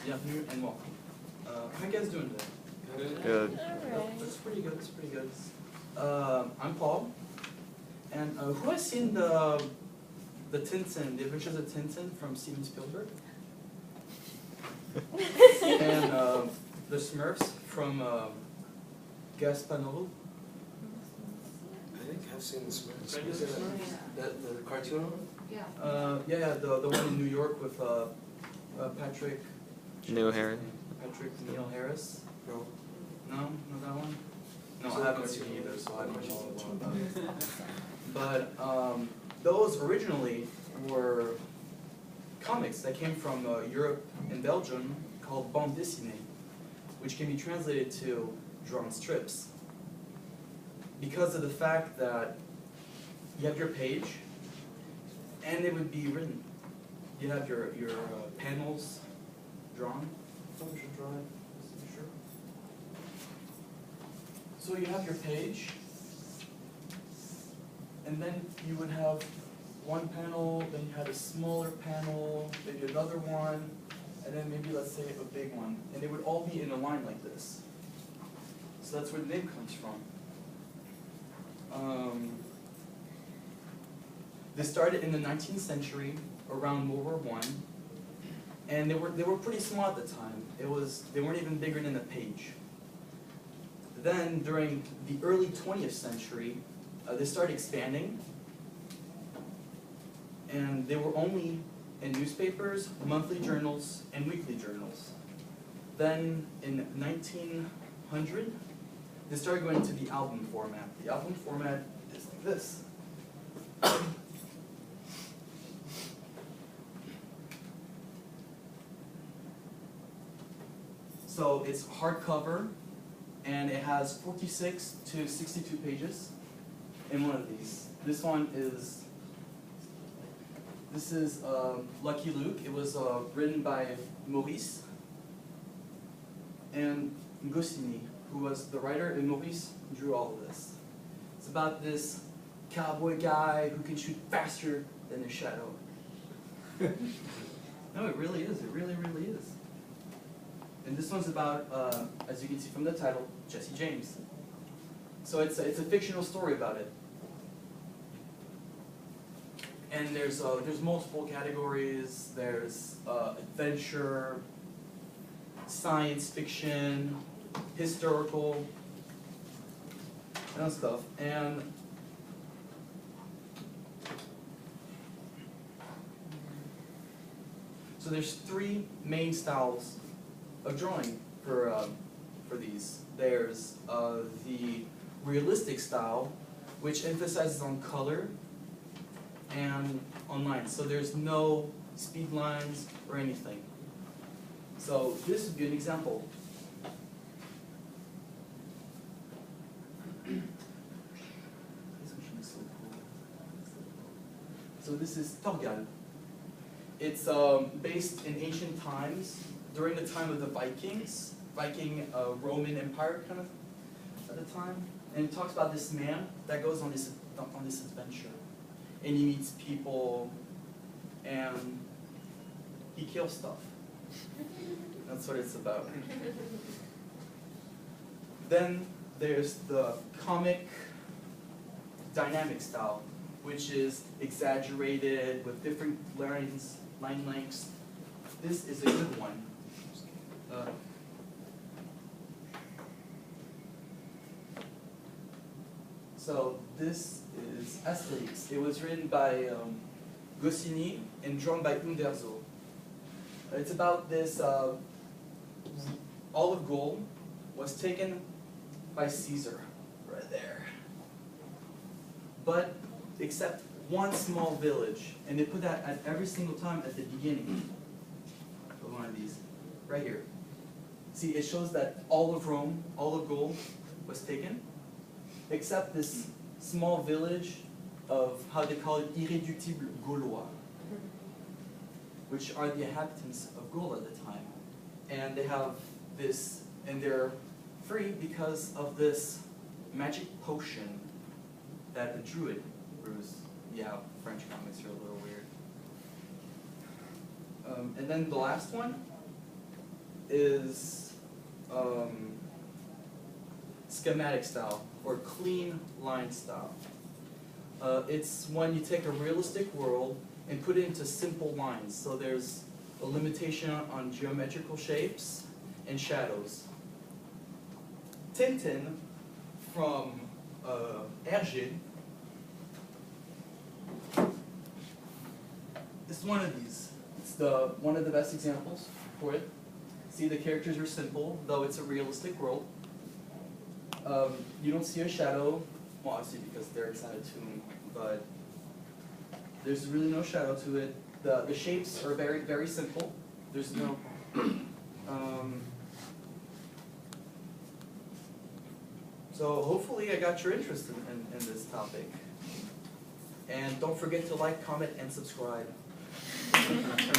bienvenue and welcome. How you guys doing today? Good. That's pretty good, that's pretty good. I'm Paul, and who has seen the Tintin, The Adventures of Tintin from Steven Spielberg? And the Smurfs from Gaspanolo? I think I've seen the Smurfs. Right, Was the it Smurfs? the cartoon one? Yeah. Yeah, the one in New York with Patrick. Neil Harris. Patrick Neil Harris. No. No, not that one. No, So I haven't the seen cartoon either, one. so I don't know about it. But those originally were comics that came from Europe and Belgium called bande dessinée, which can be translated to drawn strips. Because of the fact that you have your page, and it would be written. You have your panels drawn. Someone should draw it. Just to be sure. So you have your page, and then you would have one panel, then you had a smaller panel, maybe another one, and then maybe, let's say, a big one. And they would all be in a line like this. So that's where the name comes from. This started in the 19th century, around World War I, and they were pretty small at the time. They weren't even bigger than a page. Then, during the early 20th century, they started expanding, and they were only in newspapers, monthly journals, and weekly journals. Then, in 1900, they started going to the album format. The album format is like this. So it's hardcover, and it has 46 to 62 pages in one of these. This one is, Lucky Luke. It was written by Maurice and Goscinny, who was the writer, and Maurice drew all of this. It's about this cowboy guy who can shoot faster than his shadow. No, it really is. It really, really is. And this one's about, as you can see from the title, Jesse James. So it's a fictional story about it. And there's multiple categories. There's adventure, science fiction, historical, and stuff. And so there's three main styles of drawing for these. There's the realistic style, which emphasizes on color and on lines. So there's no speed lines or anything. So this would be an example. This machine is so cool. So this is Torgal. It's based in ancient times, during the time of the Vikings, Roman Empire kind of at the time. And it talks about this man that goes on this adventure. And he meets people, and he kills stuff. That's what it's about. Then there's the comic dynamic style, which is exaggerated with different line lengths. This is a good one. So this is Asterix. It was written by Goscinny and drawn by Uderzo. It's about this olive gold was taken by Caesar, right there. But except one small village, and they put that at every single time at the beginning of one of these, right here. See, it shows that all of Rome, all of gold, was taken, except this small village of, how they call it, irréductibles Gaulois, which are the inhabitants of Gaul at the time. And they have this, and they're free because of this magic potion that a druid brews. Yeah, French comics are a little weird. And then the last one is schematic style, or clean line style. It's when you take a realistic world and put it into simple lines. So there's a limitation on geometrical shapes and shadows. Tintin from Hergé is one of these. It's one of the best examples for it. See, the characters are simple, though it's a realistic world. You don't see a shadow, well, obviously because Derek's on a tomb, but there's really no shadow to it. The shapes are very, very simple. There's no, so hopefully I got your interest in this topic. And don't forget to like, comment, and subscribe.